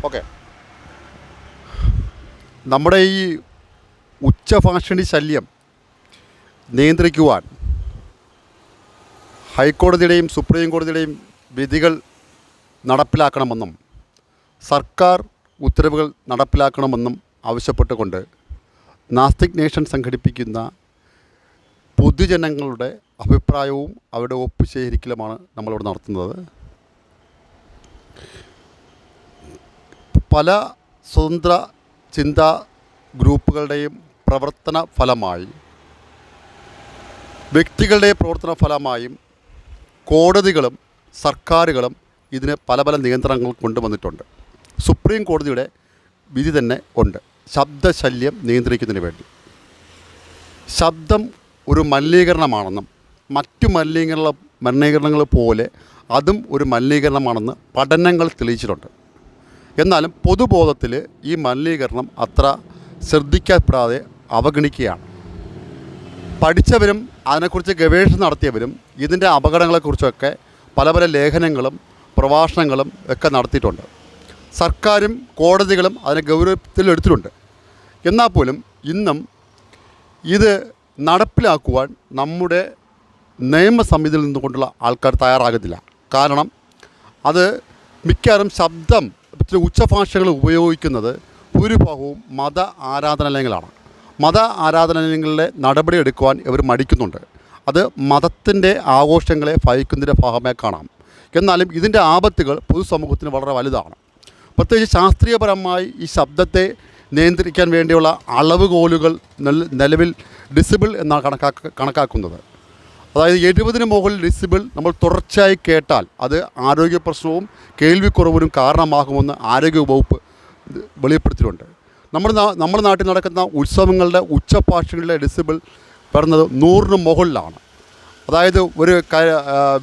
Okay, നമ്മുടെ ഈ ഉച്ചഭാഷിണി ശല്യം നിയന്ത്രിക്കുവാൻ ഹൈക്കോടതിയുടെയും സുപ്രീം കോടതിയുടെയും വിധികൾ നടപ്പിലാക്കണമെന്നും സർക്കാർ ഉത്തരവുകൾ നടപ്പിലാക്കണമെന്നും ആവശ്യപ്പെട്ടുകൊണ്ട് നാസ്തിക് നേഷൻ സംഘടിപ്പിക്കുന്ന പൊതുജനങ്ങളുടെ അഭിപ്രായവും അവരുടെ ഒപ്പ് ശേഖരിക്കലുമാണ് നമ്മളിവിടെ നടത്തുന്നത്. പല സ്വതന്ത്ര ചിന്താ ഗ്രൂപ്പുകളുടെയും പ്രവർത്തന ഫലമായി, വ്യക്തികളുടെ പ്രവർത്തന ഫലമായും കോടതികളും സർക്കാരുകളും ഇതിന് പല പല നിയന്ത്രണങ്ങൾ കൊണ്ടുവന്നിട്ടുണ്ട്. സുപ്രീം കോടതിയുടെ വിധി തന്നെ ഉണ്ട് ശബ്ദശല്യം നിയന്ത്രിക്കുന്നതിന് വേണ്ടി. ശബ്ദം ഒരു മലിനീകരണമാണെന്നും മറ്റു മലിനീകരണങ്ങൾ പോലെ അതും ഒരു മലിനീകരണമാണെന്ന് പഠനങ്ങൾ തെളിയിച്ചിട്ടുണ്ട്. എന്നാലും പൊതുബോധത്തിൽ ഈ മലിനീകരണം അത്ര ശ്രദ്ധിക്കപ്പെടാതെ അവഗണിക്കുകയാണ്. പഠിച്ചവരും അതിനെക്കുറിച്ച് ഗവേഷണം നടത്തിയവരും ഇതിൻ്റെ അപകടങ്ങളെക്കുറിച്ചൊക്കെ പല പല ലേഖനങ്ങളും പ്രഭാഷണങ്ങളും ഒക്കെ നടത്തിയിട്ടുണ്ട്. സർക്കാരും കോടതികളും അതിനെ ഗൗരവത്തിലെടുത്തിട്ടുണ്ട്. എന്നാൽ പോലും ഇന്നും ഇത് നടപ്പിലാക്കുവാൻ നമ്മുടെ നിയമസമിതിയിൽ നിന്നുകൊണ്ടുള്ള ആൾക്കാർ തയ്യാറാകുന്നില്ല. കാരണം അത് മിക്കവാറും ശബ്ദം ഉച്ചഭാഷകൾ ഉപയോഗിക്കുന്നത് ഭൂരിഭാഗവും മത ആരാധനാലയങ്ങളാണ്. മത ആരാധനാലയങ്ങളിലെ നടപടി എടുക്കുവാൻ ഇവർ മടിക്കുന്നുണ്ട്. അത് മതത്തിൻ്റെ ആഘോഷങ്ങളെ ഭയക്കുന്നതിൻ്റെ ഭാഗമായി കാണാം. എന്നാലും ഇതിൻ്റെ ആപത്തുകൾ പൊതുസമൂഹത്തിന് വളരെ വലുതാണ്. പ്രത്യേകിച്ച് ശാസ്ത്രീയപരമായി ഈ ശബ്ദത്തെ നിയന്ത്രിക്കാൻ വേണ്ടിയുള്ള അളവുകോലുകൾ നിലവിൽ ഡെസിബിൾ എന്നാണ് കണക്കാക്കുന്നത്. അതായത് 70 മുകളിൽ ഡെസിബിൾ നമ്മൾ തുടർച്ചയായി കേട്ടാൽ അത് ആരോഗ്യ പ്രശ്നവും കേൾവിക്കുറവിനും കാരണമാകുമെന്ന് ആരോഗ്യവകുപ്പ് വെളിപ്പെടുത്തിയിട്ടുണ്ട്. നമ്മുടെ നാട്ടിൽ നടക്കുന്ന ഉത്സവങ്ങളുടെ ഉച്ചഭാഷകളുടെ ഡെസിബിൾ പറയുന്നത് 100 മുകളിലാണ്. അതായത് ഒരു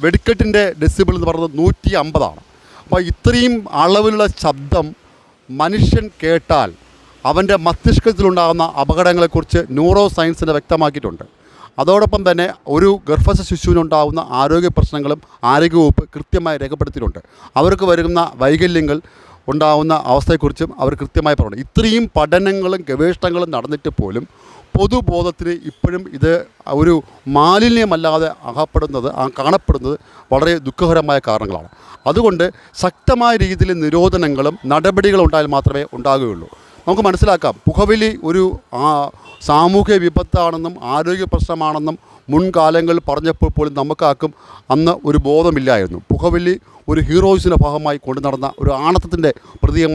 വെടിക്കെട്ടിൻ്റെ ഡെസിബിൾ എന്ന് പറയുന്നത് 150. അപ്പോൾ ഇത്രയും അളവിലുള്ള ശബ്ദം മനുഷ്യൻ കേട്ടാൽ അവൻ്റെ മസ്തിഷ്കത്തിലുണ്ടാകുന്ന അപകടങ്ങളെക്കുറിച്ച് ന്യൂറോ സയൻസിനെ വ്യക്തമാക്കിയിട്ടുണ്ട്. അതോടൊപ്പം തന്നെ ഒരു ഗർഭസ്ഥ ശിശുവിനുണ്ടാകുന്ന ആരോഗ്യ പ്രശ്നങ്ങളും ആരോഗ്യവകുപ്പ് കൃത്യമായി രേഖപ്പെടുത്തിയിട്ടുണ്ട്. അവർക്ക് വരുന്ന വൈകല്യങ്ങൾ ഉണ്ടാകുന്ന അവസ്ഥയെക്കുറിച്ചും അവർ കൃത്യമായി പറഞ്ഞു. ഇത്രയും പഠനങ്ങളും ഗവേഷണങ്ങളും നടന്നിട്ട് പോലും പൊതുബോധത്തിന് ഇപ്പോഴും ഇത് ഒരു മാലിന്യമല്ലാതെ കാണപ്പെടുന്നത് വളരെ ദുഃഖകരമായ കാരണങ്ങളാണ്. അതുകൊണ്ട് ശക്തമായ രീതിയിൽ നിരോധനങ്ങളും നടപടികളും ഉണ്ടായാൽ മാത്രമേ ഉണ്ടാകുകയുള്ളൂ. നമുക്ക് മനസ്സിലാക്കാം, പുകവലി ഒരു സാമൂഹ്യ വിപത്താണെന്നും ആരോഗ്യ പ്രശ്നമാണെന്നും മുൻകാലങ്ങളിൽ പറഞ്ഞപ്പോൾ പോലും നമുക്കാർക്കും അന്ന് ഒരു ബോധമില്ലായിരുന്നു. പുകവലി ഒരു ഹീറോയിസിൻ്റെ ഭാഗമായി കൊണ്ടു നടന്ന ഒരു ആണത്തത്തിൻ്റെ പ്രതീകമായി